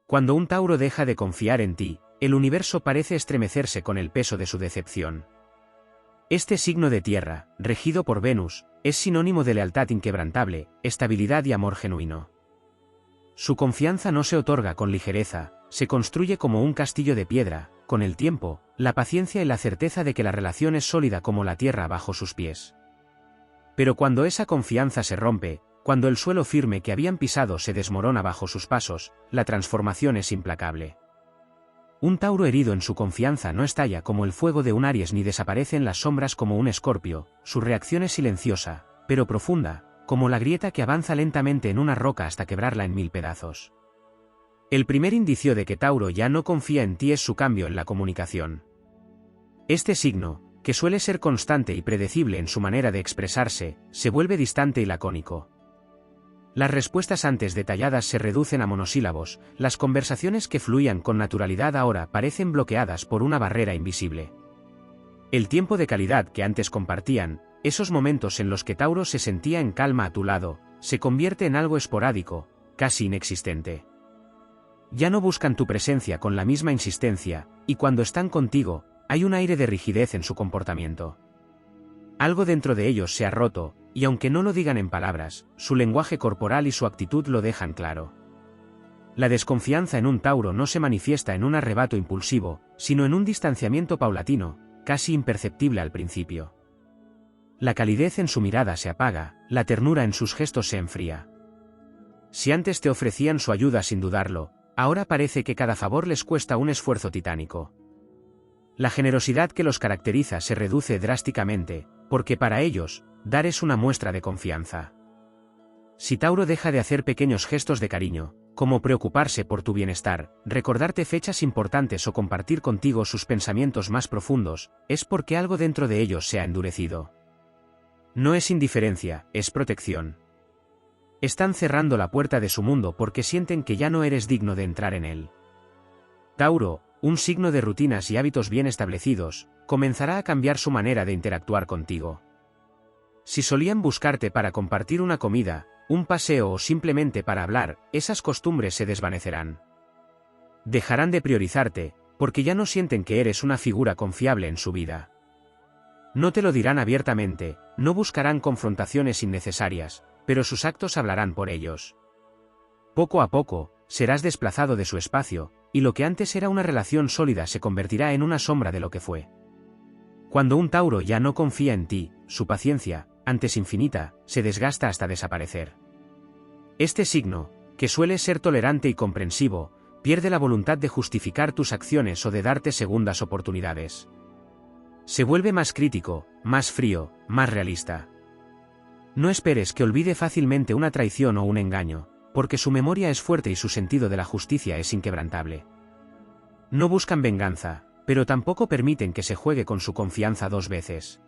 Cuando un Tauro deja de confiar en ti, el universo parece estremecerse con el peso de su decepción. Este signo de tierra, regido por Venus, es sinónimo de lealtad inquebrantable, estabilidad y amor genuino. Su confianza no se otorga con ligereza, se construye como un castillo de piedra, con el tiempo, la paciencia y la certeza de que la relación es sólida como la tierra bajo sus pies. Pero cuando esa confianza se rompe, cuando el suelo firme que habían pisado se desmorona bajo sus pasos, la transformación es implacable. Un Tauro herido en su confianza no estalla como el fuego de un Aries ni desaparece en las sombras como un Escorpio, su reacción es silenciosa, pero profunda, como la grieta que avanza lentamente en una roca hasta quebrarla en 1000 pedazos. El primer indicio de que Tauro ya no confía en ti es su cambio en la comunicación. Este signo, que suele ser constante y predecible en su manera de expresarse, se vuelve distante y lacónico. Las respuestas antes detalladas se reducen a monosílabos, las conversaciones que fluían con naturalidad ahora parecen bloqueadas por una barrera invisible. El tiempo de calidad que antes compartían, esos momentos en los que Tauro se sentía en calma a tu lado, se convierte en algo esporádico, casi inexistente. Ya no buscan tu presencia con la misma insistencia, y cuando están contigo, hay un aire de rigidez en su comportamiento. Algo dentro de ellos se ha roto, y aunque no lo digan en palabras, su lenguaje corporal y su actitud lo dejan claro. La desconfianza en un Tauro no se manifiesta en un arrebato impulsivo, sino en un distanciamiento paulatino, casi imperceptible al principio. La calidez en su mirada se apaga, la ternura en sus gestos se enfría. Si antes te ofrecían su ayuda sin dudarlo, ahora parece que cada favor les cuesta un esfuerzo titánico. La generosidad que los caracteriza se reduce drásticamente, porque para ellos, dar es una muestra de confianza. Si Tauro deja de hacer pequeños gestos de cariño, como preocuparse por tu bienestar, recordarte fechas importantes o compartir contigo sus pensamientos más profundos, es porque algo dentro de ellos se ha endurecido. No es indiferencia, es protección. Están cerrando la puerta de su mundo porque sienten que ya no eres digno de entrar en él. Tauro, un signo de rutinas y hábitos bien establecidos, comenzará a cambiar su manera de interactuar contigo. Si solían buscarte para compartir una comida, un paseo o simplemente para hablar, esas costumbres se desvanecerán. Dejarán de priorizarte, porque ya no sienten que eres una figura confiable en su vida. No te lo dirán abiertamente, no buscarán confrontaciones innecesarias, pero sus actos hablarán por ellos. Poco a poco, serás desplazado de su espacio, y lo que antes era una relación sólida se convertirá en una sombra de lo que fue. Cuando un Tauro ya no confía en ti, su paciencia, antes infinita, se desgasta hasta desaparecer. Este signo, que suele ser tolerante y comprensivo, pierde la voluntad de justificar tus acciones o de darte segundas oportunidades. Se vuelve más crítico, más frío, más realista. No esperes que olvide fácilmente una traición o un engaño, porque su memoria es fuerte y su sentido de la justicia es inquebrantable. No buscan venganza, pero tampoco permiten que se juegue con su confianza 2 veces.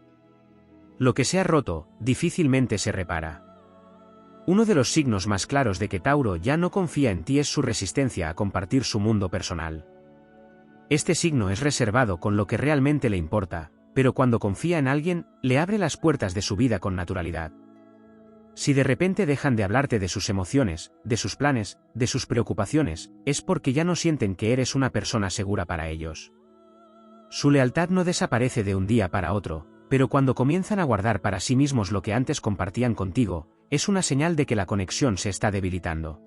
Lo que se ha roto, difícilmente se repara. Uno de los signos más claros de que Tauro ya no confía en ti es su resistencia a compartir su mundo personal. Este signo es reservado con lo que realmente le importa, pero cuando confía en alguien, le abre las puertas de su vida con naturalidad. Si de repente dejan de hablarte de sus emociones, de sus planes, de sus preocupaciones, es porque ya no sienten que eres una persona segura para ellos. Su lealtad no desaparece de un día para otro, pero cuando comienzan a guardar para sí mismos lo que antes compartían contigo, es una señal de que la conexión se está debilitando.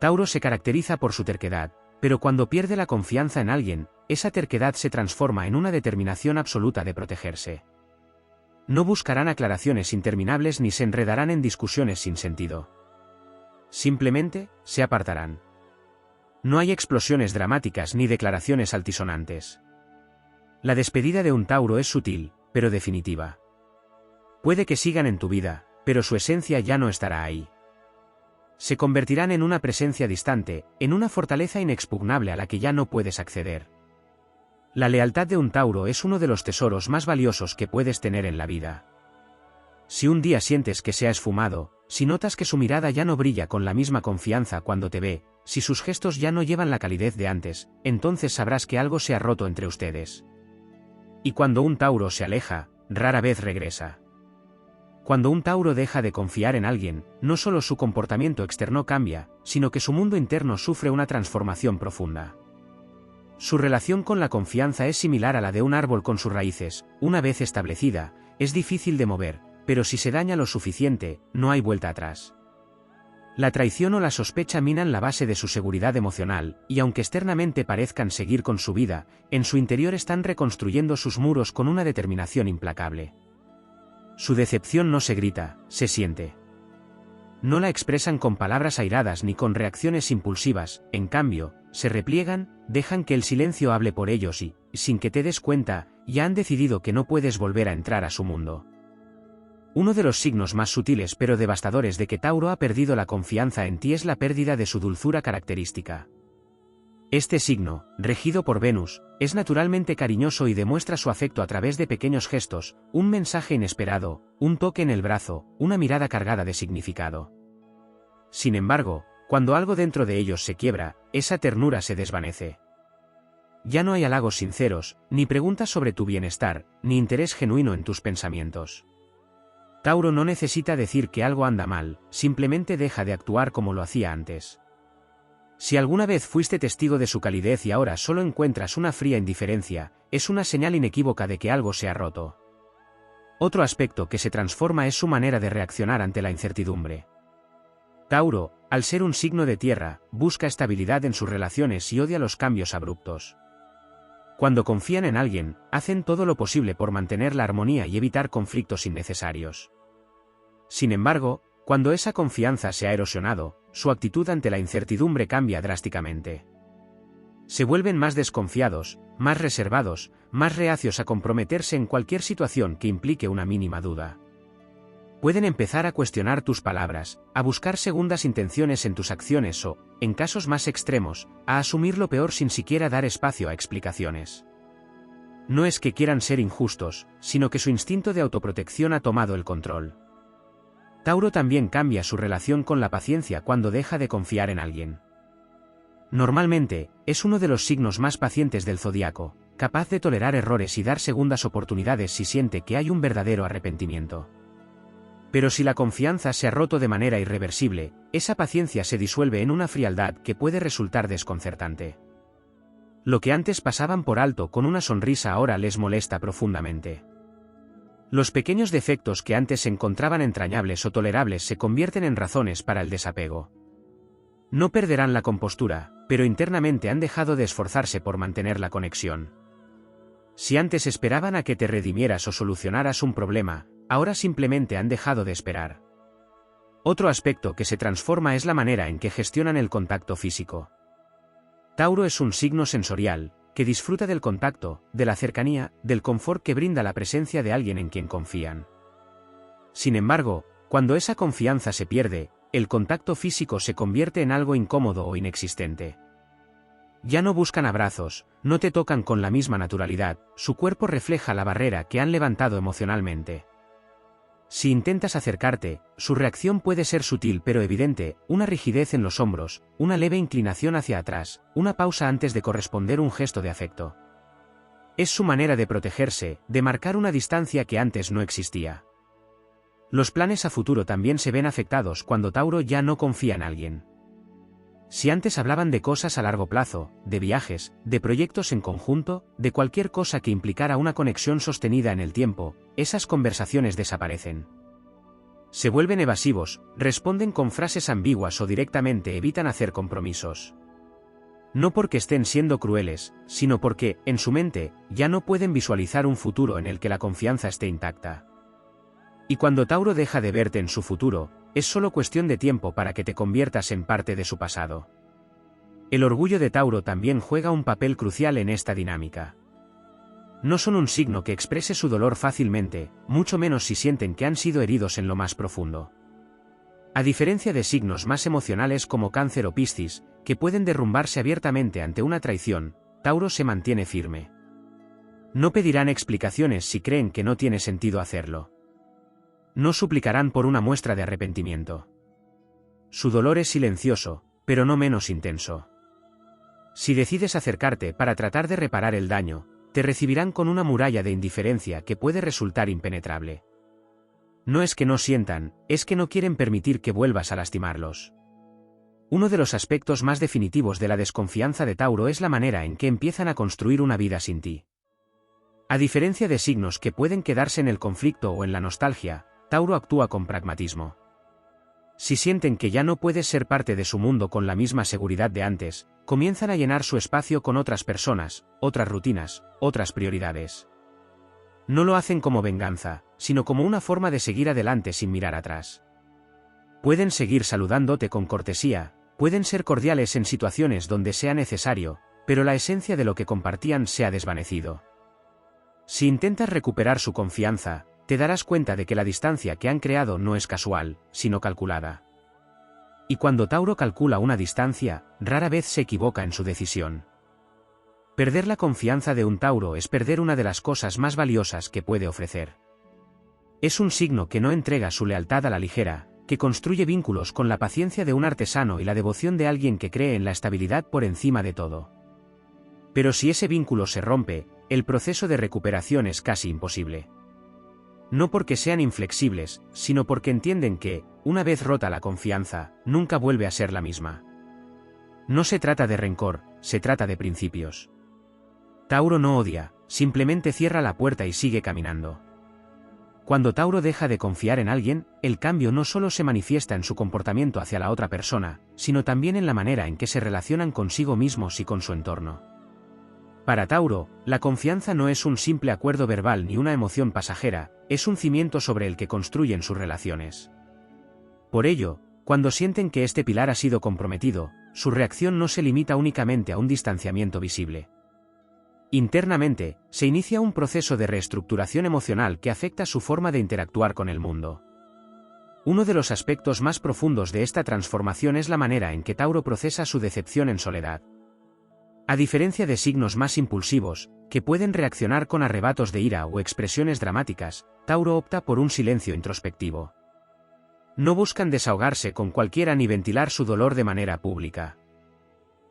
Tauro se caracteriza por su terquedad, pero cuando pierde la confianza en alguien, esa terquedad se transforma en una determinación absoluta de protegerse. No buscarán aclaraciones interminables ni se enredarán en discusiones sin sentido. Simplemente, se apartarán. No hay explosiones dramáticas ni declaraciones altisonantes. La despedida de un Tauro es sutil, pero definitiva. Puede que sigan en tu vida, pero su esencia ya no estará ahí. Se convertirán en una presencia distante, en una fortaleza inexpugnable a la que ya no puedes acceder. La lealtad de un Tauro es uno de los tesoros más valiosos que puedes tener en la vida. Si un día sientes que se ha esfumado, si notas que su mirada ya no brilla con la misma confianza cuando te ve, si sus gestos ya no llevan la calidez de antes, entonces sabrás que algo se ha roto entre ustedes. Y cuando un Tauro se aleja, rara vez regresa. Cuando un Tauro deja de confiar en alguien, no solo su comportamiento externo cambia, sino que su mundo interno sufre una transformación profunda. Su relación con la confianza es similar a la de un árbol con sus raíces. Una vez establecida, es difícil de mover, pero si se daña lo suficiente, no hay vuelta atrás. La traición o la sospecha minan la base de su seguridad emocional, y aunque externamente parezcan seguir con su vida, en su interior están reconstruyendo sus muros con una determinación implacable. Su decepción no se grita, se siente. No la expresan con palabras airadas ni con reacciones impulsivas, en cambio, se repliegan, dejan que el silencio hable por ellos y, sin que te des cuenta, ya han decidido que no puedes volver a entrar a su mundo. Uno de los signos más sutiles pero devastadores de que Tauro ha perdido la confianza en ti es la pérdida de su dulzura característica. Este signo, regido por Venus, es naturalmente cariñoso y demuestra su afecto a través de pequeños gestos, un mensaje inesperado, un toque en el brazo, una mirada cargada de significado. Sin embargo, cuando algo dentro de ellos se quiebra, esa ternura se desvanece. Ya no hay halagos sinceros, ni preguntas sobre tu bienestar, ni interés genuino en tus pensamientos. Tauro no necesita decir que algo anda mal, simplemente deja de actuar como lo hacía antes. Si alguna vez fuiste testigo de su calidez y ahora solo encuentras una fría indiferencia, es una señal inequívoca de que algo se ha roto. Otro aspecto que se transforma es su manera de reaccionar ante la incertidumbre. Tauro, al ser un signo de tierra, busca estabilidad en sus relaciones y odia los cambios abruptos. Cuando confían en alguien, hacen todo lo posible por mantener la armonía y evitar conflictos innecesarios. Sin embargo, cuando esa confianza se ha erosionado, su actitud ante la incertidumbre cambia drásticamente. Se vuelven más desconfiados, más reservados, más reacios a comprometerse en cualquier situación que implique una mínima duda. Pueden empezar a cuestionar tus palabras, a buscar segundas intenciones en tus acciones o, en casos más extremos, a asumir lo peor sin siquiera dar espacio a explicaciones. No es que quieran ser injustos, sino que su instinto de autoprotección ha tomado el control. Tauro también cambia su relación con la paciencia cuando deja de confiar en alguien. Normalmente, es uno de los signos más pacientes del zodiaco, capaz de tolerar errores y dar segundas oportunidades si siente que hay un verdadero arrepentimiento. Pero si la confianza se ha roto de manera irreversible, esa paciencia se disuelve en una frialdad que puede resultar desconcertante. Lo que antes pasaban por alto con una sonrisa ahora les molesta profundamente. Los pequeños defectos que antes se encontraban entrañables o tolerables se convierten en razones para el desapego. No perderán la compostura, pero internamente han dejado de esforzarse por mantener la conexión. Si antes esperaban a que te redimieras o solucionaras un problema, ahora simplemente han dejado de esperar. Otro aspecto que se transforma es la manera en que gestionan el contacto físico. Tauro es un signo sensorial, que disfruta del contacto, de la cercanía, del confort que brinda la presencia de alguien en quien confían. Sin embargo, cuando esa confianza se pierde, el contacto físico se convierte en algo incómodo o inexistente. Ya no buscan abrazos, no te tocan con la misma naturalidad, su cuerpo refleja la barrera que han levantado emocionalmente. Si intentas acercarte, su reacción puede ser sutil pero evidente, una rigidez en los hombros, una leve inclinación hacia atrás, una pausa antes de corresponder un gesto de afecto. Es su manera de protegerse, de marcar una distancia que antes no existía. Los planes a futuro también se ven afectados cuando Tauro ya no confía en alguien. Si antes hablaban de cosas a largo plazo, de viajes, de proyectos en conjunto, de cualquier cosa que implicara una conexión sostenida en el tiempo, esas conversaciones desaparecen. Se vuelven evasivos, responden con frases ambiguas o directamente evitan hacer compromisos. No porque estén siendo crueles, sino porque, en su mente, ya no pueden visualizar un futuro en el que la confianza esté intacta. Y cuando Tauro deja de verte en su futuro, es solo cuestión de tiempo para que te conviertas en parte de su pasado. El orgullo de Tauro también juega un papel crucial en esta dinámica. No son un signo que exprese su dolor fácilmente, mucho menos si sienten que han sido heridos en lo más profundo. A diferencia de signos más emocionales como Cáncer o Piscis, que pueden derrumbarse abiertamente ante una traición, Tauro se mantiene firme. No pedirán explicaciones si creen que no tiene sentido hacerlo. No suplicarán por una muestra de arrepentimiento. Su dolor es silencioso, pero no menos intenso. Si decides acercarte para tratar de reparar el daño, te recibirán con una muralla de indiferencia que puede resultar impenetrable. No es que no sientan, es que no quieren permitir que vuelvas a lastimarlos. Uno de los aspectos más definitivos de la desconfianza de Tauro es la manera en que empiezan a construir una vida sin ti. A diferencia de signos que pueden quedarse en el conflicto o en la nostalgia, Tauro actúa con pragmatismo. Si sienten que ya no puedes ser parte de su mundo con la misma seguridad de antes, comienzan a llenar su espacio con otras personas, otras rutinas, otras prioridades. No lo hacen como venganza, sino como una forma de seguir adelante sin mirar atrás. Pueden seguir saludándote con cortesía, pueden ser cordiales en situaciones donde sea necesario, pero la esencia de lo que compartían se ha desvanecido. Si intentas recuperar su confianza, te darás cuenta de que la distancia que han creado no es casual, sino calculada. Y cuando Tauro calcula una distancia, rara vez se equivoca en su decisión. Perder la confianza de un Tauro es perder una de las cosas más valiosas que puede ofrecer. Es un signo que no entrega su lealtad a la ligera, que construye vínculos con la paciencia de un artesano y la devoción de alguien que cree en la estabilidad por encima de todo. Pero si ese vínculo se rompe, el proceso de recuperación es casi imposible. No porque sean inflexibles, sino porque entienden que, una vez rota la confianza, nunca vuelve a ser la misma. No se trata de rencor, se trata de principios. Tauro no odia, simplemente cierra la puerta y sigue caminando. Cuando Tauro deja de confiar en alguien, el cambio no solo se manifiesta en su comportamiento hacia la otra persona, sino también en la manera en que se relacionan consigo mismos y con su entorno. Para Tauro, la confianza no es un simple acuerdo verbal ni una emoción pasajera, es un cimiento sobre el que construyen sus relaciones. Por ello, cuando sienten que este pilar ha sido comprometido, su reacción no se limita únicamente a un distanciamiento visible. Internamente, se inicia un proceso de reestructuración emocional que afecta su forma de interactuar con el mundo. Uno de los aspectos más profundos de esta transformación es la manera en que Tauro procesa su decepción en soledad. A diferencia de signos más impulsivos, que pueden reaccionar con arrebatos de ira o expresiones dramáticas, Tauro opta por un silencio introspectivo. No buscan desahogarse con cualquiera ni ventilar su dolor de manera pública.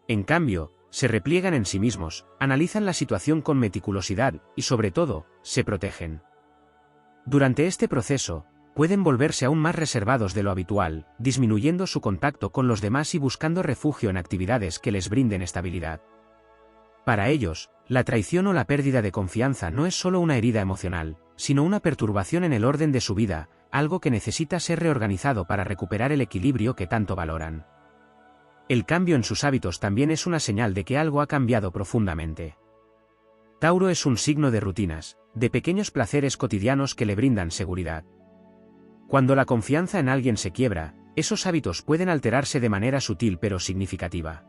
En cambio, se repliegan en sí mismos, analizan la situación con meticulosidad y, sobre todo, se protegen. Durante este proceso, pueden volverse aún más reservados de lo habitual, disminuyendo su contacto con los demás y buscando refugio en actividades que les brinden estabilidad. Para ellos, la traición o la pérdida de confianza no es solo una herida emocional, sino una perturbación en el orden de su vida, algo que necesita ser reorganizado para recuperar el equilibrio que tanto valoran. El cambio en sus hábitos también es una señal de que algo ha cambiado profundamente. Tauro es un signo de rutinas, de pequeños placeres cotidianos que le brindan seguridad. Cuando la confianza en alguien se quiebra, esos hábitos pueden alterarse de manera sutil pero significativa.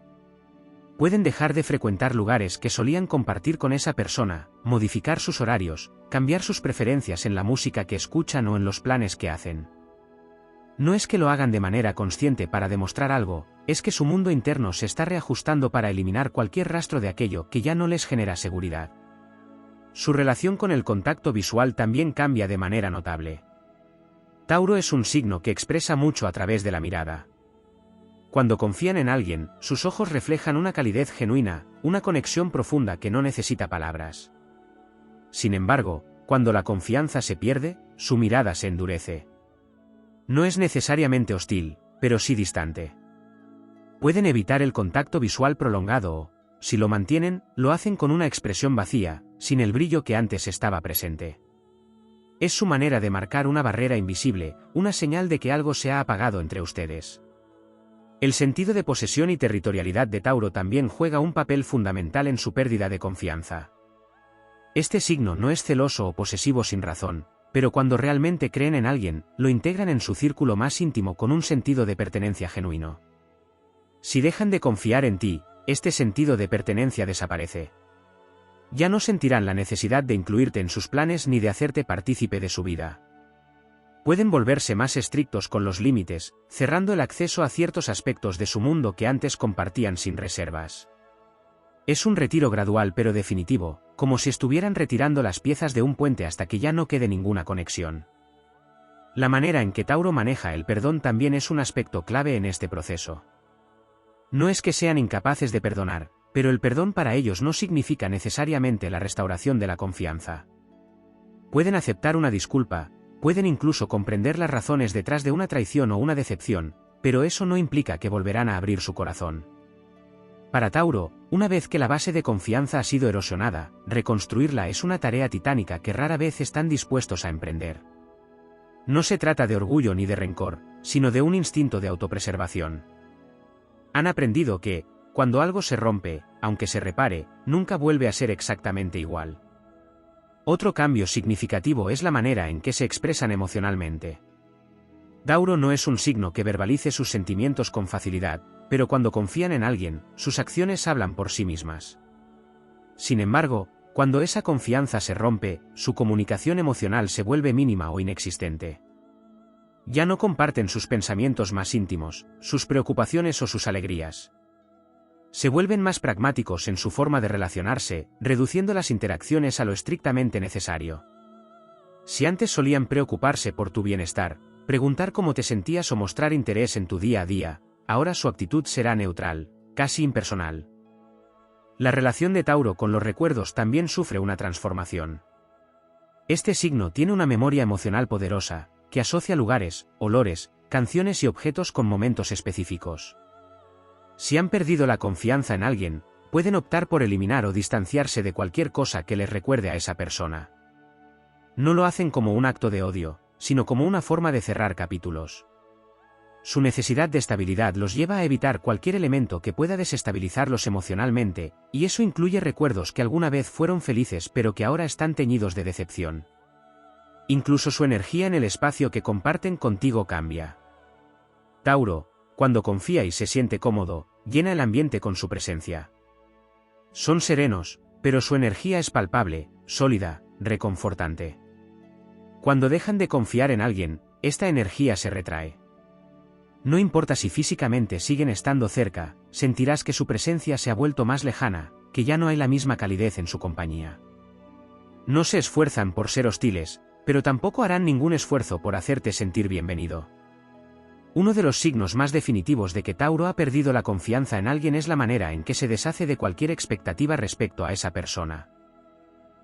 Pueden dejar de frecuentar lugares que solían compartir con esa persona, modificar sus horarios, cambiar sus preferencias en la música que escuchan o en los planes que hacen. No es que lo hagan de manera consciente para demostrar algo, es que su mundo interno se está reajustando para eliminar cualquier rastro de aquello que ya no les genera seguridad. Su relación con el contacto visual también cambia de manera notable. Tauro es un signo que expresa mucho a través de la mirada. Cuando confían en alguien, sus ojos reflejan una calidez genuina, una conexión profunda que no necesita palabras. Sin embargo, cuando la confianza se pierde, su mirada se endurece. No es necesariamente hostil, pero sí distante. Pueden evitar el contacto visual prolongado o, si lo mantienen, lo hacen con una expresión vacía, sin el brillo que antes estaba presente. Es su manera de marcar una barrera invisible, una señal de que algo se ha apagado entre ustedes. El sentido de posesión y territorialidad de Tauro también juega un papel fundamental en su pérdida de confianza. Este signo no es celoso o posesivo sin razón, pero cuando realmente creen en alguien, lo integran en su círculo más íntimo con un sentido de pertenencia genuino. Si dejan de confiar en ti, este sentido de pertenencia desaparece. Ya no sentirán la necesidad de incluirte en sus planes ni de hacerte partícipe de su vida. Pueden volverse más estrictos con los límites, cerrando el acceso a ciertos aspectos de su mundo que antes compartían sin reservas. Es un retiro gradual pero definitivo, como si estuvieran retirando las piezas de un puente hasta que ya no quede ninguna conexión. La manera en que Tauro maneja el perdón también es un aspecto clave en este proceso. No es que sean incapaces de perdonar, pero el perdón para ellos no significa necesariamente la restauración de la confianza. Pueden aceptar una disculpa, pueden incluso comprender las razones detrás de una traición o una decepción, pero eso no implica que volverán a abrir su corazón. Para Tauro, una vez que la base de confianza ha sido erosionada, reconstruirla es una tarea titánica que rara vez están dispuestos a emprender. No se trata de orgullo ni de rencor, sino de un instinto de autopreservación. Han aprendido que, cuando algo se rompe, aunque se repare, nunca vuelve a ser exactamente igual. Otro cambio significativo es la manera en que se expresan emocionalmente. Tauro no es un signo que verbalice sus sentimientos con facilidad, pero cuando confían en alguien, sus acciones hablan por sí mismas. Sin embargo, cuando esa confianza se rompe, su comunicación emocional se vuelve mínima o inexistente. Ya no comparten sus pensamientos más íntimos, sus preocupaciones o sus alegrías. Se vuelven más pragmáticos en su forma de relacionarse, reduciendo las interacciones a lo estrictamente necesario. Si antes solían preocuparse por tu bienestar, preguntar cómo te sentías o mostrar interés en tu día a día, ahora su actitud será neutral, casi impersonal. La relación de Tauro con los recuerdos también sufre una transformación. Este signo tiene una memoria emocional poderosa, que asocia lugares, olores, canciones y objetos con momentos específicos. Si han perdido la confianza en alguien, pueden optar por eliminar o distanciarse de cualquier cosa que les recuerde a esa persona. No lo hacen como un acto de odio, sino como una forma de cerrar capítulos. Su necesidad de estabilidad los lleva a evitar cualquier elemento que pueda desestabilizarlos emocionalmente, y eso incluye recuerdos que alguna vez fueron felices pero que ahora están teñidos de decepción. Incluso su energía en el espacio que comparten contigo cambia. Tauro, cuando confía y se siente cómodo, llena el ambiente con su presencia. Son serenos, pero su energía es palpable, sólida, reconfortante. Cuando dejan de confiar en alguien, esta energía se retrae. No importa si físicamente siguen estando cerca, sentirás que su presencia se ha vuelto más lejana, que ya no hay la misma calidez en su compañía. No se esfuerzan por ser hostiles, pero tampoco harán ningún esfuerzo por hacerte sentir bienvenido. Uno de los signos más definitivos de que Tauro ha perdido la confianza en alguien es la manera en que se deshace de cualquier expectativa respecto a esa persona.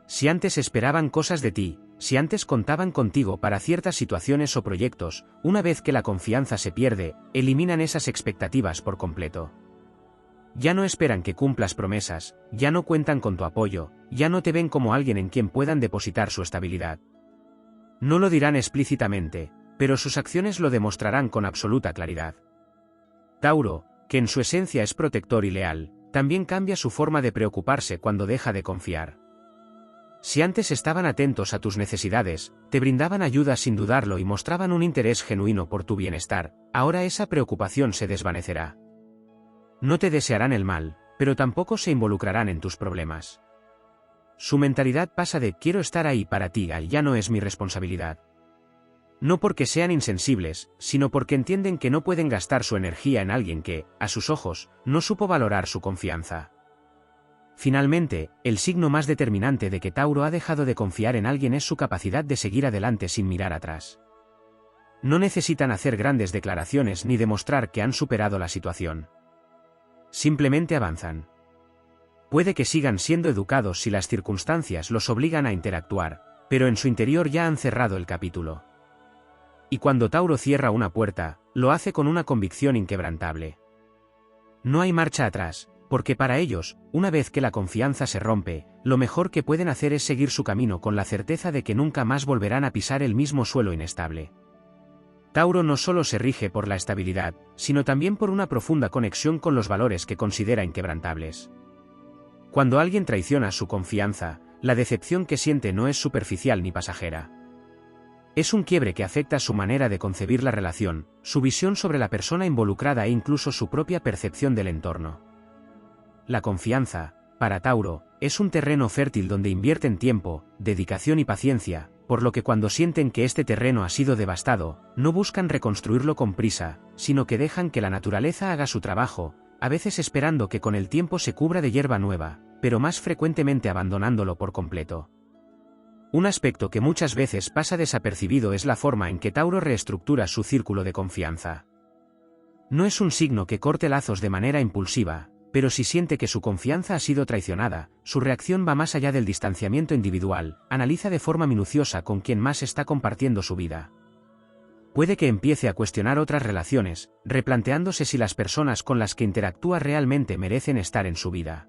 Si antes esperaban cosas de ti, si antes contaban contigo para ciertas situaciones o proyectos, una vez que la confianza se pierde, eliminan esas expectativas por completo. Ya no esperan que cumplas promesas, ya no cuentan con tu apoyo, ya no te ven como alguien en quien puedan depositar su estabilidad. No lo dirán explícitamente, pero sus acciones lo demostrarán con absoluta claridad. Tauro, que en su esencia es protector y leal, también cambia su forma de preocuparse cuando deja de confiar. Si antes estaban atentos a tus necesidades, te brindaban ayuda sin dudarlo y mostraban un interés genuino por tu bienestar, ahora esa preocupación se desvanecerá. No te desearán el mal, pero tampoco se involucrarán en tus problemas. Su mentalidad pasa de quiero estar ahí para ti a ya no es mi responsabilidad. No porque sean insensibles, sino porque entienden que no pueden gastar su energía en alguien que, a sus ojos, no supo valorar su confianza. Finalmente, el signo más determinante de que Tauro ha dejado de confiar en alguien es su capacidad de seguir adelante sin mirar atrás. No necesitan hacer grandes declaraciones ni demostrar que han superado la situación. Simplemente avanzan. Puede que sigan siendo educados si las circunstancias los obligan a interactuar, pero en su interior ya han cerrado el capítulo. Y cuando Tauro cierra una puerta, lo hace con una convicción inquebrantable. No hay marcha atrás, porque para ellos, una vez que la confianza se rompe, lo mejor que pueden hacer es seguir su camino con la certeza de que nunca más volverán a pisar el mismo suelo inestable. Tauro no solo se rige por la estabilidad, sino también por una profunda conexión con los valores que considera inquebrantables. Cuando alguien traiciona su confianza, la decepción que siente no es superficial ni pasajera. Es un quiebre que afecta su manera de concebir la relación, su visión sobre la persona involucrada e incluso su propia percepción del entorno. La confianza, para Tauro, es un terreno fértil donde invierten tiempo, dedicación y paciencia, por lo que cuando sienten que este terreno ha sido devastado, no buscan reconstruirlo con prisa, sino que dejan que la naturaleza haga su trabajo, a veces esperando que con el tiempo se cubra de hierba nueva, pero más frecuentemente abandonándolo por completo. Un aspecto que muchas veces pasa desapercibido es la forma en que Tauro reestructura su círculo de confianza. No es un signo que corte lazos de manera impulsiva, pero si siente que su confianza ha sido traicionada, su reacción va más allá del distanciamiento individual, analiza de forma minuciosa con quién más está compartiendo su vida. Puede que empiece a cuestionar otras relaciones, replanteándose si las personas con las que interactúa realmente merecen estar en su vida.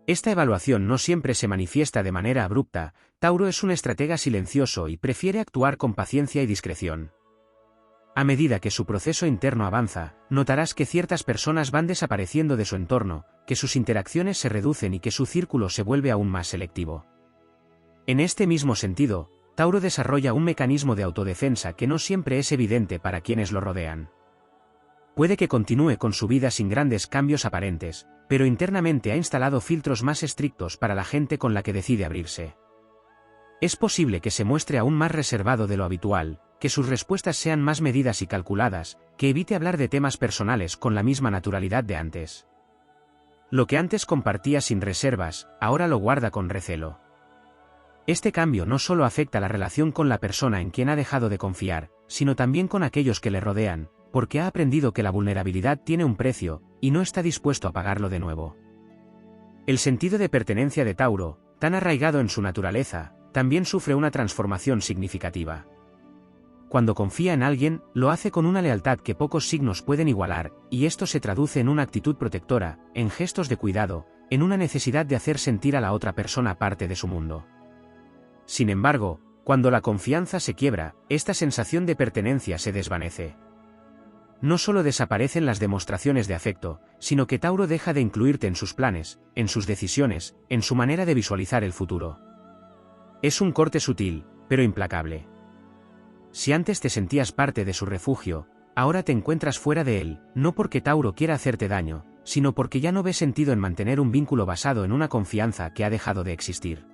Esta evaluación no siempre se manifiesta de manera abrupta. Tauro es un estratega silencioso y prefiere actuar con paciencia y discreción. A medida que su proceso interno avanza, notarás que ciertas personas van desapareciendo de su entorno, que sus interacciones se reducen y que su círculo se vuelve aún más selectivo. En este mismo sentido, Tauro desarrolla un mecanismo de autodefensa que no siempre es evidente para quienes lo rodean. Puede que continúe con su vida sin grandes cambios aparentes, pero internamente ha instalado filtros más estrictos para la gente con la que decide abrirse. Es posible que se muestre aún más reservado de lo habitual, que sus respuestas sean más medidas y calculadas, que evite hablar de temas personales con la misma naturalidad de antes. Lo que antes compartía sin reservas, ahora lo guarda con recelo. Este cambio no solo afecta la relación con la persona en quien ha dejado de confiar, sino también con aquellos que le rodean, porque ha aprendido que la vulnerabilidad tiene un precio, y no está dispuesto a pagarlo de nuevo. El sentido de pertenencia de Tauro, tan arraigado en su naturaleza, también sufre una transformación significativa. Cuando confía en alguien, lo hace con una lealtad que pocos signos pueden igualar, y esto se traduce en una actitud protectora, en gestos de cuidado, en una necesidad de hacer sentir a la otra persona parte de su mundo. Sin embargo, cuando la confianza se quiebra, esta sensación de pertenencia se desvanece. No solo desaparecen las demostraciones de afecto, sino que Tauro deja de incluirte en sus planes, en sus decisiones, en su manera de visualizar el futuro. Es un corte sutil, pero implacable. Si antes te sentías parte de su refugio, ahora te encuentras fuera de él, no porque Tauro quiera hacerte daño, sino porque ya no ve sentido en mantener un vínculo basado en una confianza que ha dejado de existir.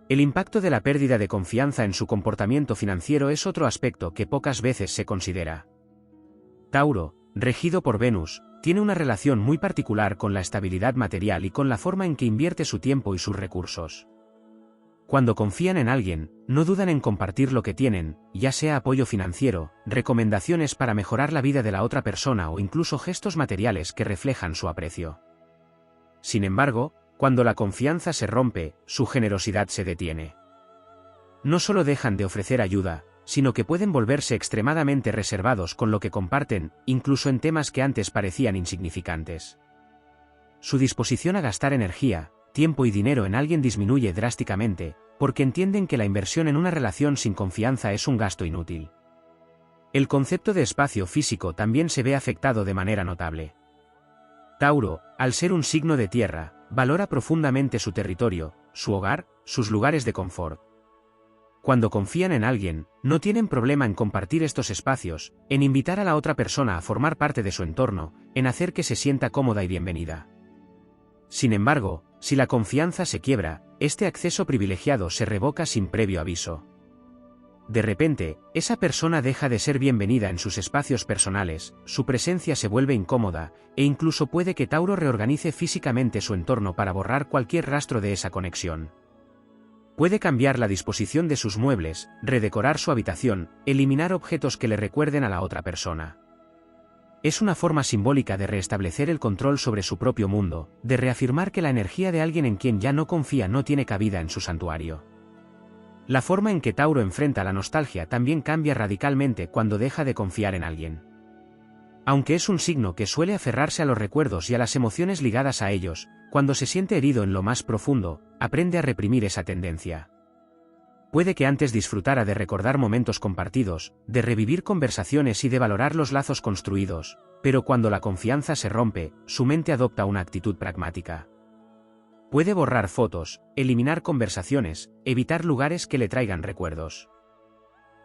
El impacto de la pérdida de confianza en su comportamiento financiero es otro aspecto que pocas veces se considera. Tauro, regido por Venus, tiene una relación muy particular con la estabilidad material y con la forma en que invierte su tiempo y sus recursos. Cuando confían en alguien, no dudan en compartir lo que tienen, ya sea apoyo financiero, recomendaciones para mejorar la vida de la otra persona o incluso gestos materiales que reflejan su aprecio. Sin embargo, cuando la confianza se rompe, su generosidad se detiene. No solo dejan de ofrecer ayuda, sino que pueden volverse extremadamente reservados con lo que comparten, incluso en temas que antes parecían insignificantes. Su disposición a gastar energía, tiempo y dinero en alguien disminuye drásticamente, porque entienden que la inversión en una relación sin confianza es un gasto inútil. El concepto de espacio físico también se ve afectado de manera notable. Tauro, al ser un signo de tierra, valora profundamente su territorio, su hogar, sus lugares de confort. Cuando confían en alguien, no tienen problema en compartir estos espacios, en invitar a la otra persona a formar parte de su entorno, en hacer que se sienta cómoda y bienvenida. Sin embargo, si la confianza se quiebra, este acceso privilegiado se revoca sin previo aviso. De repente, esa persona deja de ser bienvenida en sus espacios personales, su presencia se vuelve incómoda, e incluso puede que Tauro reorganice físicamente su entorno para borrar cualquier rastro de esa conexión. Puede cambiar la disposición de sus muebles, redecorar su habitación, eliminar objetos que le recuerden a la otra persona. Es una forma simbólica de restablecer el control sobre su propio mundo, de reafirmar que la energía de alguien en quien ya no confía no tiene cabida en su santuario. La forma en que Tauro enfrenta la nostalgia también cambia radicalmente cuando deja de confiar en alguien. Aunque es un signo que suele aferrarse a los recuerdos y a las emociones ligadas a ellos, cuando se siente herido en lo más profundo, aprende a reprimir esa tendencia. Puede que antes disfrutara de recordar momentos compartidos, de revivir conversaciones y de valorar los lazos construidos, pero cuando la confianza se rompe, su mente adopta una actitud pragmática. Puede borrar fotos, eliminar conversaciones, evitar lugares que le traigan recuerdos.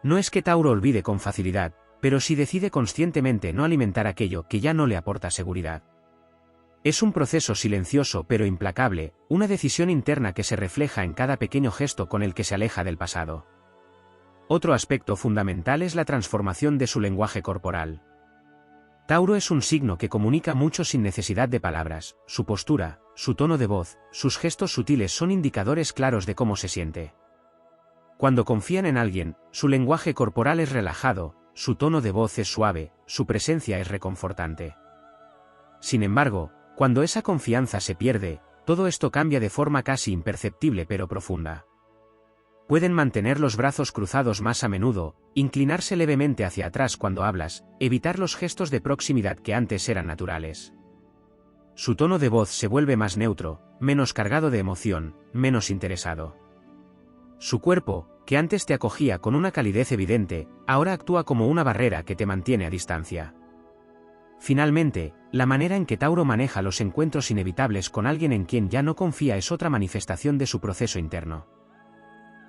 No es que Tauro olvide con facilidad, pero sí decide conscientemente no alimentar aquello que ya no le aporta seguridad. Es un proceso silencioso pero implacable, una decisión interna que se refleja en cada pequeño gesto con el que se aleja del pasado. Otro aspecto fundamental es la transformación de su lenguaje corporal. Tauro es un signo que comunica mucho sin necesidad de palabras, su postura, su tono de voz, sus gestos sutiles son indicadores claros de cómo se siente. Cuando confían en alguien, su lenguaje corporal es relajado, su tono de voz es suave, su presencia es reconfortante. Sin embargo, Cuando esa confianza se pierde, todo esto cambia de forma casi imperceptible pero profunda. Pueden mantener los brazos cruzados más a menudo, inclinarse levemente hacia atrás cuando hablas, evitar los gestos de proximidad que antes eran naturales. Su tono de voz se vuelve más neutro, menos cargado de emoción, menos interesado. Su cuerpo, que antes te acogía con una calidez evidente, ahora actúa como una barrera que te mantiene a distancia. Finalmente, la manera en que Tauro maneja los encuentros inevitables con alguien en quien ya no confía es otra manifestación de su proceso interno.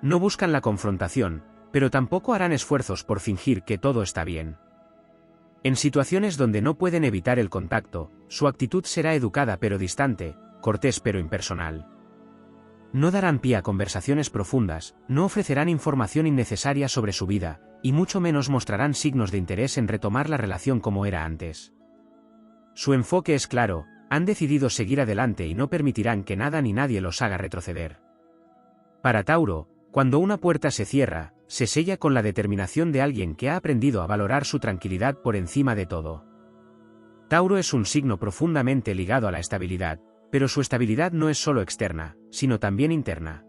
No buscan la confrontación, pero tampoco harán esfuerzos por fingir que todo está bien. En situaciones donde no pueden evitar el contacto, su actitud será educada pero distante, cortés pero impersonal. No darán pie a conversaciones profundas, no ofrecerán información innecesaria sobre su vida, y mucho menos mostrarán signos de interés en retomar la relación como era antes. Su enfoque es claro, han decidido seguir adelante y no permitirán que nada ni nadie los haga retroceder. Para Tauro, cuando una puerta se cierra, se sella con la determinación de alguien que ha aprendido a valorar su tranquilidad por encima de todo. Tauro es un signo profundamente ligado a la estabilidad, pero su estabilidad no es solo externa, sino también interna.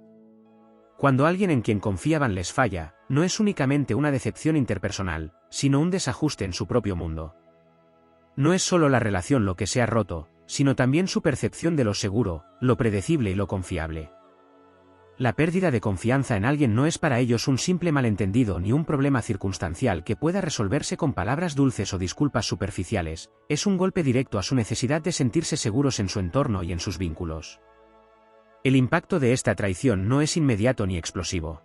Cuando alguien en quien confiaban les falla, no es únicamente una decepción interpersonal, sino un desajuste en su propio mundo. No es solo la relación lo que se ha roto, sino también su percepción de lo seguro, lo predecible y lo confiable. La pérdida de confianza en alguien no es para ellos un simple malentendido ni un problema circunstancial que pueda resolverse con palabras dulces o disculpas superficiales, es un golpe directo a su necesidad de sentirse seguros en su entorno y en sus vínculos. El impacto de esta traición no es inmediato ni explosivo.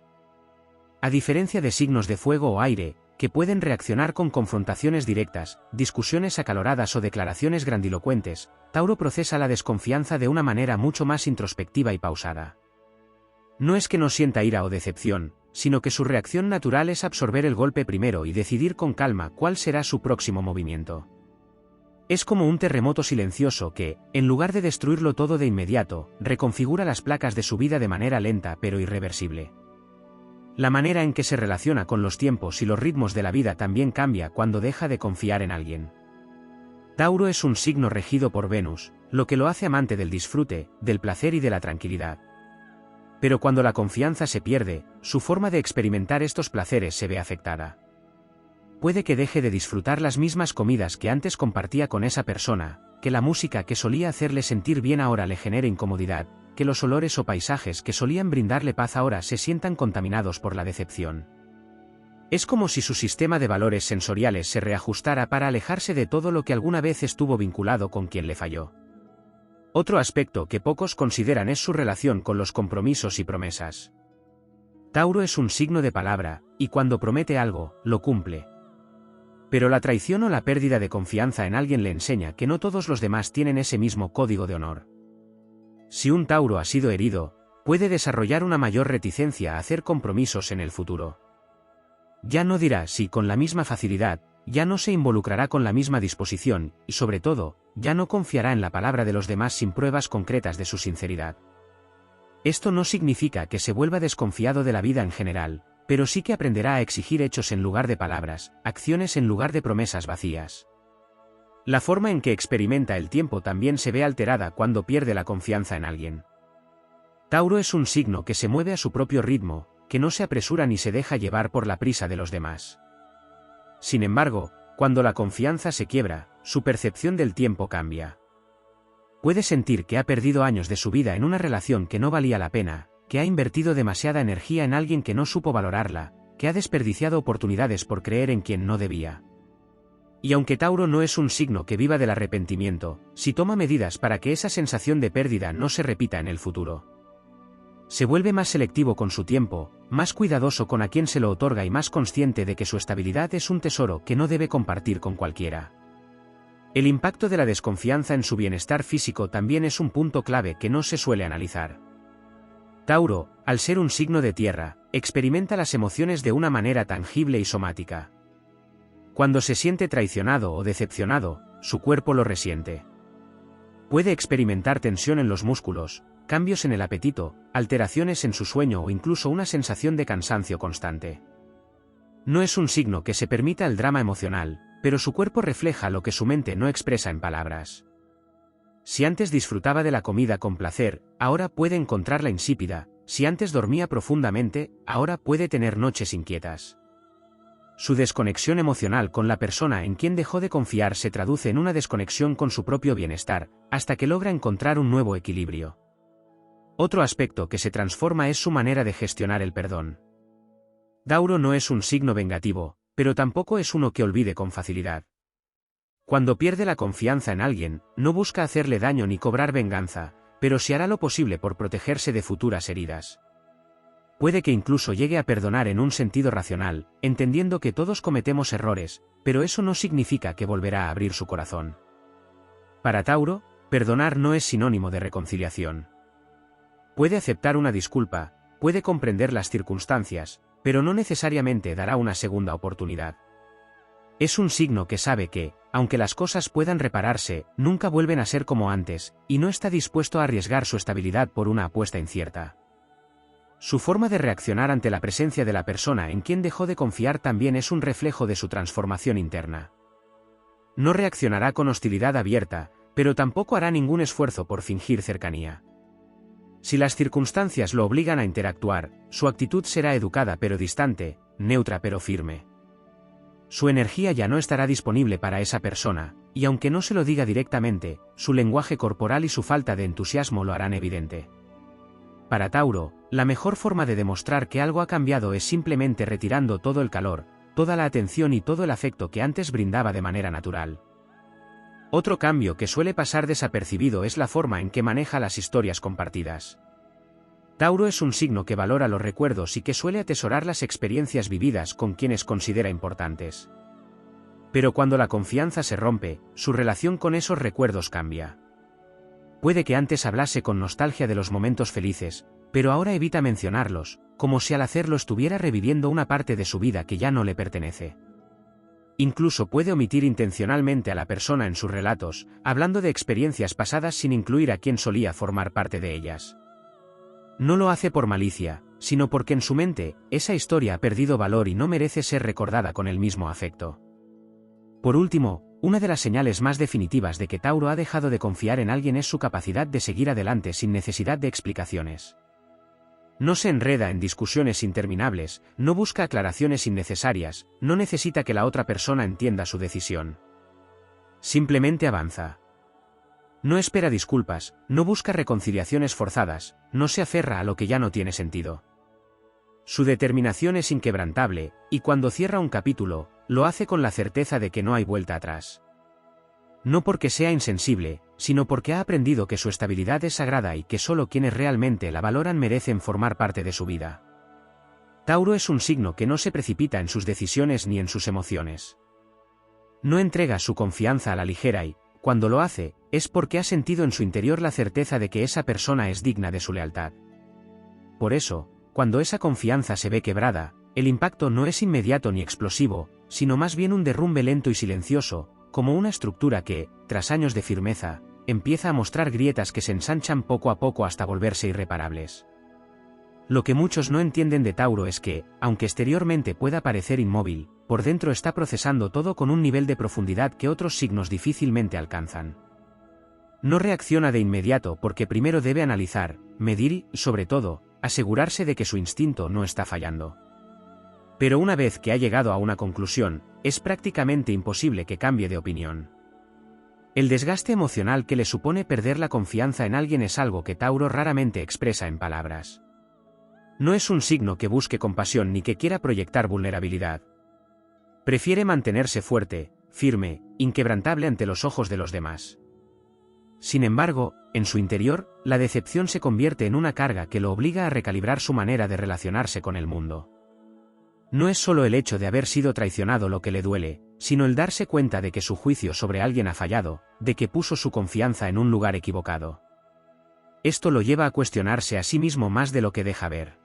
A diferencia de signos de fuego o aire, que pueden reaccionar con confrontaciones directas, discusiones acaloradas o declaraciones grandilocuentes, Tauro procesa la desconfianza de una manera mucho más introspectiva y pausada. No es que no sienta ira o decepción, sino que su reacción natural es absorber el golpe primero y decidir con calma cuál será su próximo movimiento. Es como un terremoto silencioso que, en lugar de destruirlo todo de inmediato, reconfigura las placas de su vida de manera lenta pero irreversible. La manera en que se relaciona con los tiempos y los ritmos de la vida también cambia cuando deja de confiar en alguien. Tauro es un signo regido por Venus, lo que lo hace amante del disfrute, del placer y de la tranquilidad. Pero cuando la confianza se pierde, su forma de experimentar estos placeres se ve afectada. Puede que deje de disfrutar las mismas comidas que antes compartía con esa persona, que la música que solía hacerle sentir bien ahora le genere incomodidad, que los olores o paisajes que solían brindarle paz ahora se sientan contaminados por la decepción. Es como si su sistema de valores sensoriales se reajustara para alejarse de todo lo que alguna vez estuvo vinculado con quien le falló. Otro aspecto que pocos consideran es su relación con los compromisos y promesas. Tauro es un signo de palabra, y cuando promete algo, lo cumple. Pero la traición o la pérdida de confianza en alguien le enseña que no todos los demás tienen ese mismo código de honor. Si un Tauro ha sido herido, puede desarrollar una mayor reticencia a hacer compromisos en el futuro. Ya no dirá sí con la misma facilidad, ya no se involucrará con la misma disposición, y sobre todo, ya no confiará en la palabra de los demás sin pruebas concretas de su sinceridad. Esto no significa que se vuelva desconfiado de la vida en general, pero sí que aprenderá a exigir hechos en lugar de palabras, acciones en lugar de promesas vacías. La forma en que experimenta el tiempo también se ve alterada cuando pierde la confianza en alguien. Tauro es un signo que se mueve a su propio ritmo, que no se apresura ni se deja llevar por la prisa de los demás. Sin embargo, cuando la confianza se quiebra, su percepción del tiempo cambia. Puede sentir que ha perdido años de su vida en una relación que no valía la pena, que ha invertido demasiada energía en alguien que no supo valorarla, que ha desperdiciado oportunidades por creer en quien no debía. Y aunque Tauro no es un signo que viva del arrepentimiento, sí toma medidas para que esa sensación de pérdida no se repita en el futuro. Se vuelve más selectivo con su tiempo, más cuidadoso con a quien se lo otorga y más consciente de que su estabilidad es un tesoro que no debe compartir con cualquiera. El impacto de la desconfianza en su bienestar físico también es un punto clave que no se suele analizar. Tauro, al ser un signo de tierra, experimenta las emociones de una manera tangible y somática. Cuando se siente traicionado o decepcionado, su cuerpo lo resiente. Puede experimentar tensión en los músculos, cambios en el apetito, alteraciones en su sueño o incluso una sensación de cansancio constante. No es un signo que se permita el drama emocional, pero su cuerpo refleja lo que su mente no expresa en palabras. Si antes disfrutaba de la comida con placer, ahora puede encontrarla insípida. Si antes dormía profundamente, ahora puede tener noches inquietas. Su desconexión emocional con la persona en quien dejó de confiar se traduce en una desconexión con su propio bienestar, hasta que logra encontrar un nuevo equilibrio. Otro aspecto que se transforma es su manera de gestionar el perdón. Tauro no es un signo vengativo, pero tampoco es uno que olvide con facilidad. Cuando pierde la confianza en alguien, no busca hacerle daño ni cobrar venganza, pero sí hará lo posible por protegerse de futuras heridas. Puede que incluso llegue a perdonar en un sentido racional, entendiendo que todos cometemos errores, pero eso no significa que volverá a abrir su corazón. Para Tauro, perdonar no es sinónimo de reconciliación. Puede aceptar una disculpa, puede comprender las circunstancias, pero no necesariamente dará una segunda oportunidad. Es un signo que sabe que, aunque las cosas puedan repararse, nunca vuelven a ser como antes, y no está dispuesto a arriesgar su estabilidad por una apuesta incierta. Su forma de reaccionar ante la presencia de la persona en quien dejó de confiar también es un reflejo de su transformación interna. No reaccionará con hostilidad abierta, pero tampoco hará ningún esfuerzo por fingir cercanía. Si las circunstancias lo obligan a interactuar, su actitud será educada pero distante, neutra pero firme. Su energía ya no estará disponible para esa persona, y aunque no se lo diga directamente, su lenguaje corporal y su falta de entusiasmo lo harán evidente. Para Tauro, la mejor forma de demostrar que algo ha cambiado es simplemente retirando todo el calor, toda la atención y todo el afecto que antes brindaba de manera natural. Otro cambio que suele pasar desapercibido es la forma en que maneja las historias compartidas. Tauro es un signo que valora los recuerdos y que suele atesorar las experiencias vividas con quienes considera importantes. Pero cuando la confianza se rompe, su relación con esos recuerdos cambia. Puede que antes hablase con nostalgia de los momentos felices, pero ahora evita mencionarlos, como si al hacerlo estuviera reviviendo una parte de su vida que ya no le pertenece. Incluso puede omitir intencionalmente a la persona en sus relatos, hablando de experiencias pasadas sin incluir a quien solía formar parte de ellas. No lo hace por malicia, sino porque en su mente, esa historia ha perdido valor y no merece ser recordada con el mismo afecto. Por último, una de las señales más definitivas de que Tauro ha dejado de confiar en alguien es su capacidad de seguir adelante sin necesidad de explicaciones. No se enreda en discusiones interminables, no busca aclaraciones innecesarias, no necesita que la otra persona entienda su decisión. Simplemente avanza. No espera disculpas, no busca reconciliaciones forzadas, no se aferra a lo que ya no tiene sentido. Su determinación es inquebrantable, y cuando cierra un capítulo, lo hace con la certeza de que no hay vuelta atrás. No porque sea insensible, sino porque ha aprendido que su estabilidad es sagrada y que solo quienes realmente la valoran merecen formar parte de su vida. Tauro es un signo que no se precipita en sus decisiones ni en sus emociones. No entrega su confianza a la ligera y, cuando lo hace, es porque ha sentido en su interior la certeza de que esa persona es digna de su lealtad. Por eso, cuando esa confianza se ve quebrada, el impacto no es inmediato ni explosivo, sino más bien un derrumbe lento y silencioso, como una estructura que, tras años de firmeza, empieza a mostrar grietas que se ensanchan poco a poco hasta volverse irreparables. Lo que muchos no entienden de Tauro es que, aunque exteriormente pueda parecer inmóvil, por dentro está procesando todo con un nivel de profundidad que otros signos difícilmente alcanzan. No reacciona de inmediato porque primero debe analizar, medir y, sobre todo, asegurarse de que su instinto no está fallando. Pero una vez que ha llegado a una conclusión, es prácticamente imposible que cambie de opinión. El desgaste emocional que le supone perder la confianza en alguien es algo que Tauro raramente expresa en palabras. No es un signo que busque compasión ni que quiera proyectar vulnerabilidad. Prefiere mantenerse fuerte, firme, inquebrantable ante los ojos de los demás. Sin embargo, en su interior, la decepción se convierte en una carga que lo obliga a recalibrar su manera de relacionarse con el mundo. No es solo el hecho de haber sido traicionado lo que le duele, sino el darse cuenta de que su juicio sobre alguien ha fallado, de que puso su confianza en un lugar equivocado. Esto lo lleva a cuestionarse a sí mismo más de lo que deja ver.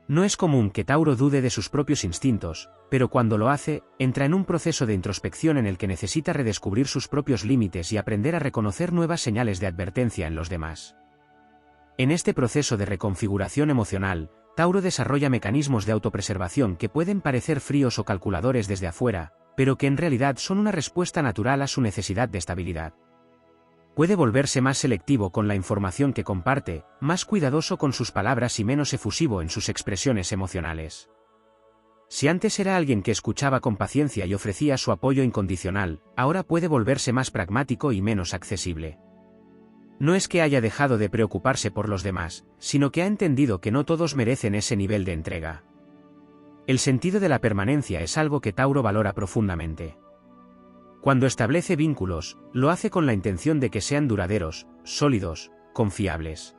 No es común que Tauro dude de sus propios instintos, pero cuando lo hace, entra en un proceso de introspección en el que necesita redescubrir sus propios límites y aprender a reconocer nuevas señales de advertencia en los demás. En este proceso de reconfiguración emocional, Tauro desarrolla mecanismos de autopreservación que pueden parecer fríos o calculadores desde afuera, pero que en realidad son una respuesta natural a su necesidad de estabilidad. Puede volverse más selectivo con la información que comparte, más cuidadoso con sus palabras y menos efusivo en sus expresiones emocionales. Si antes era alguien que escuchaba con paciencia y ofrecía su apoyo incondicional, ahora puede volverse más pragmático y menos accesible. No es que haya dejado de preocuparse por los demás, sino que ha entendido que no todos merecen ese nivel de entrega. El sentido de la permanencia es algo que Tauro valora profundamente. Cuando establece vínculos, lo hace con la intención de que sean duraderos, sólidos, confiables.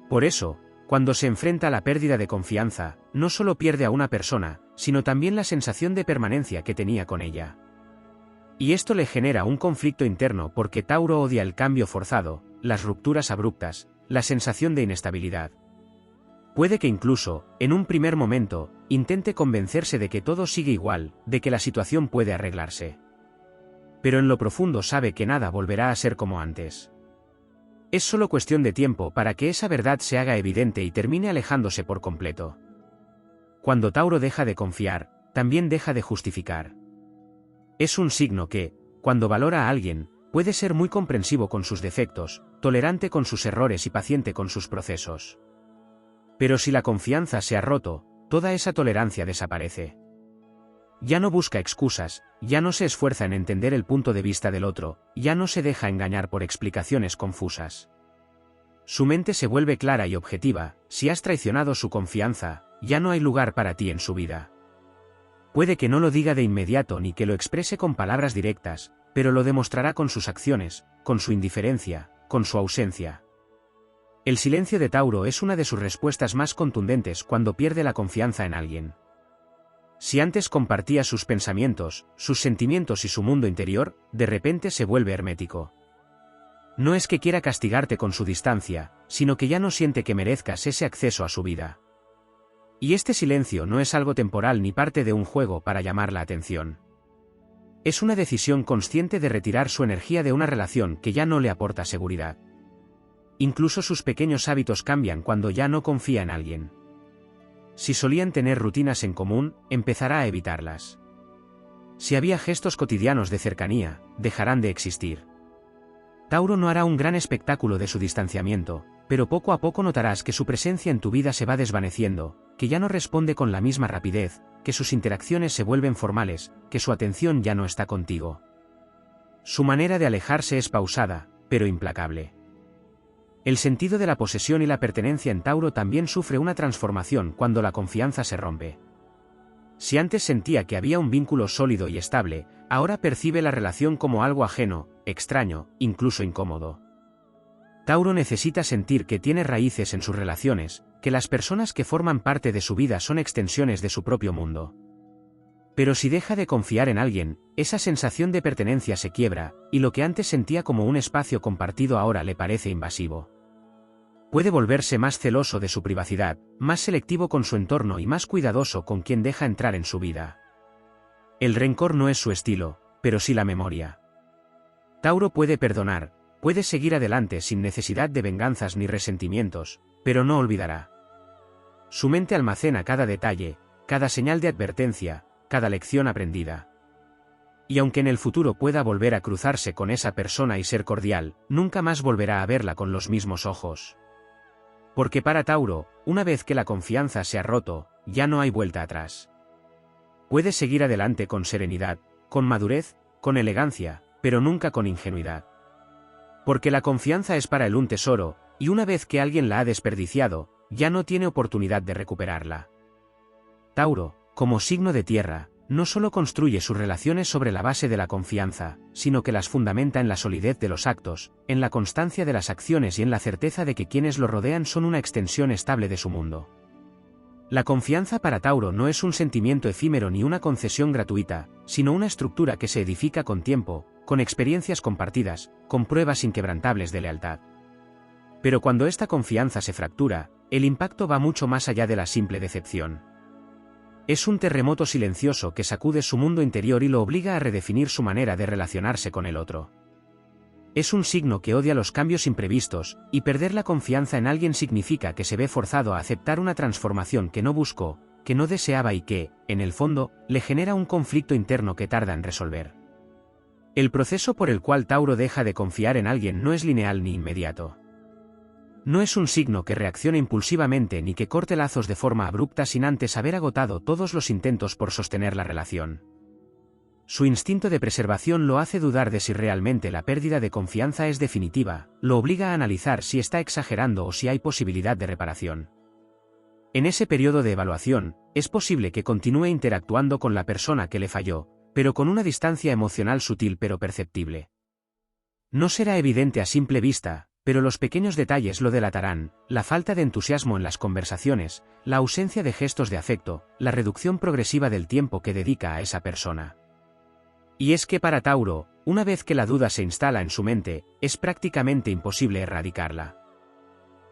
Por eso, cuando se enfrenta a la pérdida de confianza, no solo pierde a una persona, sino también la sensación de permanencia que tenía con ella. Y esto le genera un conflicto interno porque Tauro odia el cambio forzado, las rupturas abruptas, la sensación de inestabilidad. Puede que incluso, en un primer momento, intente convencerse de que todo sigue igual, de que la situación puede arreglarse. Pero en lo profundo sabe que nada volverá a ser como antes. Es solo cuestión de tiempo para que esa verdad se haga evidente y termine alejándose por completo. Cuando Tauro deja de confiar, también deja de justificar. Es un signo que, cuando valora a alguien, puede ser muy comprensivo con sus defectos, tolerante con sus errores y paciente con sus procesos. Pero si la confianza se ha roto, toda esa tolerancia desaparece. Ya no busca excusas, ya no se esfuerza en entender el punto de vista del otro, ya no se deja engañar por explicaciones confusas. Su mente se vuelve clara y objetiva: si has traicionado su confianza, ya no hay lugar para ti en su vida. Puede que no lo diga de inmediato ni que lo exprese con palabras directas, pero lo demostrará con sus acciones, con su indiferencia, con su ausencia. El silencio de Tauro es una de sus respuestas más contundentes cuando pierde la confianza en alguien. Si antes compartía sus pensamientos, sus sentimientos y su mundo interior, de repente se vuelve hermético. No es que quiera castigarte con su distancia, sino que ya no siente que merezcas ese acceso a su vida. Y este silencio no es algo temporal ni parte de un juego para llamar la atención. Es una decisión consciente de retirar su energía de una relación que ya no le aporta seguridad. Incluso sus pequeños hábitos cambian cuando ya no confía en alguien. Si solían tener rutinas en común, empezará a evitarlas. Si había gestos cotidianos de cercanía, dejarán de existir. Tauro no hará un gran espectáculo de su distanciamiento, pero poco a poco notarás que su presencia en tu vida se va desvaneciendo, que ya no responde con la misma rapidez, que sus interacciones se vuelven formales, que su atención ya no está contigo. Su manera de alejarse es pausada, pero implacable. El sentido de la posesión y la pertenencia en Tauro también sufre una transformación cuando la confianza se rompe. Si antes sentía que había un vínculo sólido y estable, ahora percibe la relación como algo ajeno, extraño, incluso incómodo. Tauro necesita sentir que tiene raíces en sus relaciones, que las personas que forman parte de su vida son extensiones de su propio mundo. Pero si deja de confiar en alguien, esa sensación de pertenencia se quiebra, y lo que antes sentía como un espacio compartido ahora le parece invasivo. Puede volverse más celoso de su privacidad, más selectivo con su entorno y más cuidadoso con quien deja entrar en su vida. El rencor no es su estilo, pero sí la memoria. Tauro puede perdonar, puede seguir adelante sin necesidad de venganzas ni resentimientos, pero no olvidará. Su mente almacena cada detalle, cada señal de advertencia, cada lección aprendida. Y aunque en el futuro pueda volver a cruzarse con esa persona y ser cordial, nunca más volverá a verla con los mismos ojos. Porque para Tauro, una vez que la confianza se ha roto, ya no hay vuelta atrás. Puede seguir adelante con serenidad, con madurez, con elegancia, pero nunca con ingenuidad. Porque la confianza es para él un tesoro, y una vez que alguien la ha desperdiciado, ya no tiene oportunidad de recuperarla. Tauro, como signo de tierra, no solo construye sus relaciones sobre la base de la confianza, sino que las fundamenta en la solidez de los actos, en la constancia de las acciones y en la certeza de que quienes lo rodean son una extensión estable de su mundo. La confianza para Tauro no es un sentimiento efímero ni una concesión gratuita, sino una estructura que se edifica con tiempo, con experiencias compartidas, con pruebas inquebrantables de lealtad. Pero cuando esta confianza se fractura, el impacto va mucho más allá de la simple decepción. Es un terremoto silencioso que sacude su mundo interior y lo obliga a redefinir su manera de relacionarse con el otro. Es un signo que odia los cambios imprevistos, y perder la confianza en alguien significa que se ve forzado a aceptar una transformación que no buscó, que no deseaba y que, en el fondo, le genera un conflicto interno que tarda en resolver. El proceso por el cual Tauro deja de confiar en alguien no es lineal ni inmediato. No es un signo que reaccione impulsivamente ni que corte lazos de forma abrupta sin antes haber agotado todos los intentos por sostener la relación. Su instinto de preservación lo hace dudar de si realmente la pérdida de confianza es definitiva, lo obliga a analizar si está exagerando o si hay posibilidad de reparación. En ese periodo de evaluación, es posible que continúe interactuando con la persona que le falló, pero con una distancia emocional sutil pero perceptible. No será evidente a simple vista, pero los pequeños detalles lo delatarán: la falta de entusiasmo en las conversaciones, la ausencia de gestos de afecto, la reducción progresiva del tiempo que dedica a esa persona. Y es que para Tauro, una vez que la duda se instala en su mente, es prácticamente imposible erradicarla.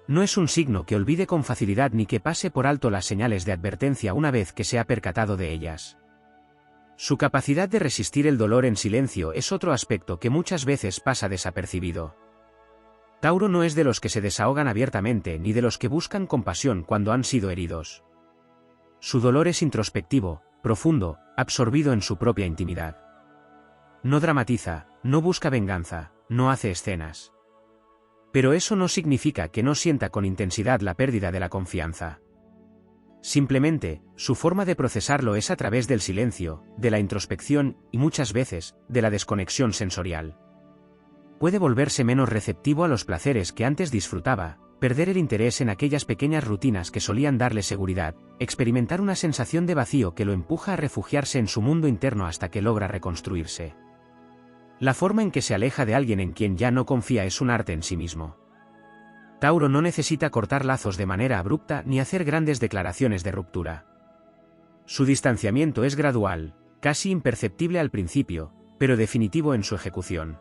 No es un signo que olvide con facilidad ni que pase por alto las señales de advertencia una vez que se ha percatado de ellas. Su capacidad de resistir el dolor en silencio es otro aspecto que muchas veces pasa desapercibido. Tauro no es de los que se desahogan abiertamente ni de los que buscan compasión cuando han sido heridos. Su dolor es introspectivo, profundo, absorbido en su propia intimidad. No dramatiza, no busca venganza, no hace escenas. Pero eso no significa que no sienta con intensidad la pérdida de la confianza. Simplemente, su forma de procesarlo es a través del silencio, de la introspección y muchas veces, de la desconexión sensorial. Puede volverse menos receptivo a los placeres que antes disfrutaba, perder el interés en aquellas pequeñas rutinas que solían darle seguridad, experimentar una sensación de vacío que lo empuja a refugiarse en su mundo interno hasta que logra reconstruirse. La forma en que se aleja de alguien en quien ya no confía es un arte en sí mismo. Tauro no necesita cortar lazos de manera abrupta ni hacer grandes declaraciones de ruptura. Su distanciamiento es gradual, casi imperceptible al principio, pero definitivo en su ejecución.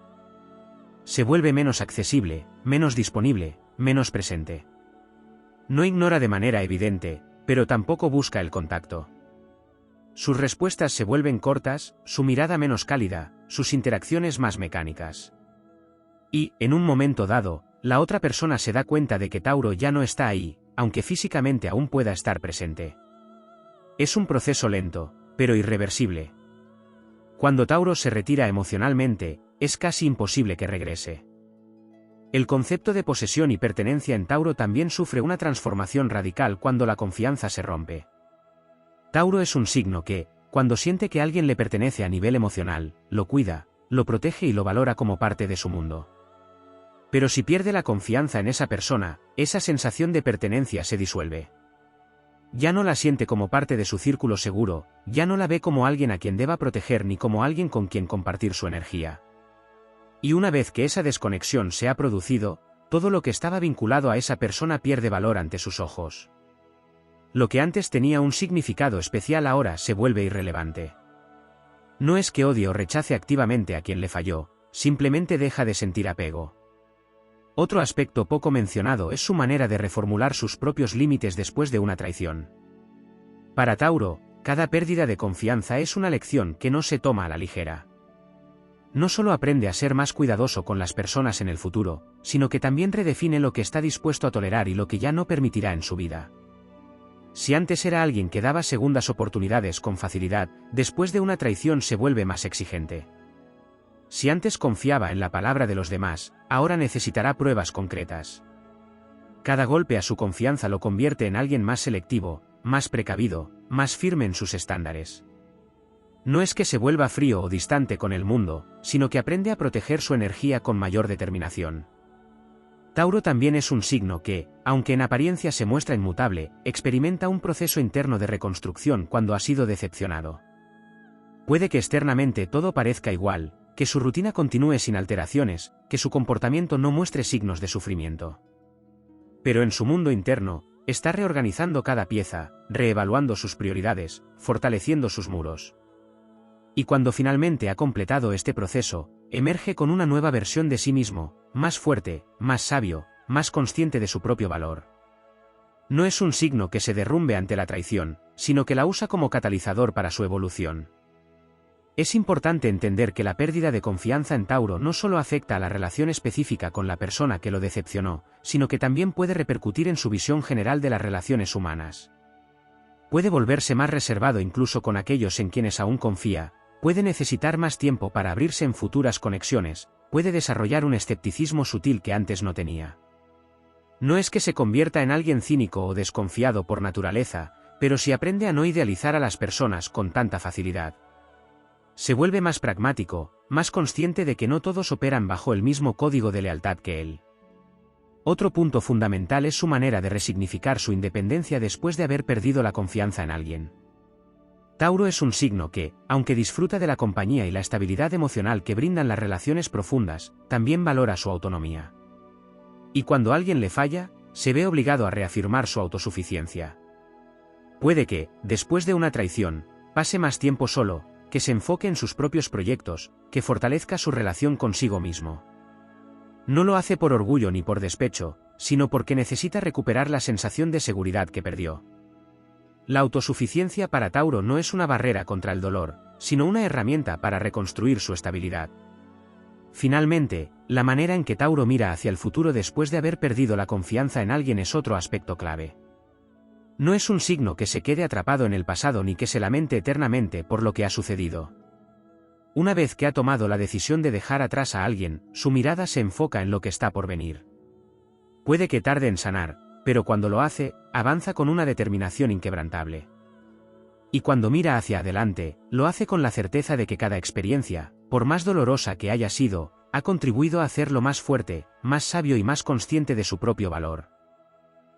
Se vuelve menos accesible, menos disponible, menos presente. No ignora de manera evidente, pero tampoco busca el contacto. Sus respuestas se vuelven cortas, su mirada menos cálida, sus interacciones más mecánicas. Y, en un momento dado, la otra persona se da cuenta de que Tauro ya no está ahí, aunque físicamente aún pueda estar presente. Es un proceso lento, pero irreversible. Cuando Tauro se retira emocionalmente, es casi imposible que regrese. El concepto de posesión y pertenencia en Tauro también sufre una transformación radical cuando la confianza se rompe. Tauro es un signo que, cuando siente que alguien le pertenece a nivel emocional, lo cuida, lo protege y lo valora como parte de su mundo. Pero si pierde la confianza en esa persona, esa sensación de pertenencia se disuelve. Ya no la siente como parte de su círculo seguro, ya no la ve como alguien a quien deba proteger ni como alguien con quien compartir su energía. Y una vez que esa desconexión se ha producido, todo lo que estaba vinculado a esa persona pierde valor ante sus ojos. Lo que antes tenía un significado especial ahora se vuelve irrelevante. No es que odie o rechace activamente a quien le falló, simplemente deja de sentir apego. Otro aspecto poco mencionado es su manera de reformular sus propios límites después de una traición. Para Tauro, cada pérdida de confianza es una lección que no se toma a la ligera. No solo aprende a ser más cuidadoso con las personas en el futuro, sino que también redefine lo que está dispuesto a tolerar y lo que ya no permitirá en su vida. Si antes era alguien que daba segundas oportunidades con facilidad, después de una traición se vuelve más exigente. Si antes confiaba en la palabra de los demás, ahora necesitará pruebas concretas. Cada golpe a su confianza lo convierte en alguien más selectivo, más precavido, más firme en sus estándares. No es que se vuelva frío o distante con el mundo, sino que aprende a proteger su energía con mayor determinación. Tauro también es un signo que, aunque en apariencia se muestra inmutable, experimenta un proceso interno de reconstrucción cuando ha sido decepcionado. Puede que externamente todo parezca igual, que su rutina continúe sin alteraciones, que su comportamiento no muestre signos de sufrimiento. Pero en su mundo interno, está reorganizando cada pieza, reevaluando sus prioridades, fortaleciendo sus muros. Y cuando finalmente ha completado este proceso, emerge con una nueva versión de sí mismo, más fuerte, más sabio, más consciente de su propio valor. No es un signo que se derrumbe ante la traición, sino que la usa como catalizador para su evolución. Es importante entender que la pérdida de confianza en Tauro no solo afecta a la relación específica con la persona que lo decepcionó, sino que también puede repercutir en su visión general de las relaciones humanas. Puede volverse más reservado incluso con aquellos en quienes aún confía, Puede necesitar más tiempo para abrirse en futuras conexiones, puede desarrollar un escepticismo sutil que antes no tenía. No es que se convierta en alguien cínico o desconfiado por naturaleza, pero sí aprende a no idealizar a las personas con tanta facilidad. Se vuelve más pragmático, más consciente de que no todos operan bajo el mismo código de lealtad que él. Otro punto fundamental es su manera de resignificar su independencia después de haber perdido la confianza en alguien. Tauro es un signo que, aunque disfruta de la compañía y la estabilidad emocional que brindan las relaciones profundas, también valora su autonomía. Y cuando alguien le falla, se ve obligado a reafirmar su autosuficiencia. Puede que, después de una traición, pase más tiempo solo, que se enfoque en sus propios proyectos, que fortalezca su relación consigo mismo. No lo hace por orgullo ni por despecho, sino porque necesita recuperar la sensación de seguridad que perdió. La autosuficiencia para Tauro no es una barrera contra el dolor, sino una herramienta para reconstruir su estabilidad. Finalmente, la manera en que Tauro mira hacia el futuro después de haber perdido la confianza en alguien es otro aspecto clave. No es un signo que se quede atrapado en el pasado ni que se lamente eternamente por lo que ha sucedido. Una vez que ha tomado la decisión de dejar atrás a alguien, su mirada se enfoca en lo que está por venir. Puede que tarde en sanar, pero cuando lo hace, avanza con una determinación inquebrantable. Y cuando mira hacia adelante, lo hace con la certeza de que cada experiencia, por más dolorosa que haya sido, ha contribuido a hacerlo más fuerte, más sabio y más consciente de su propio valor.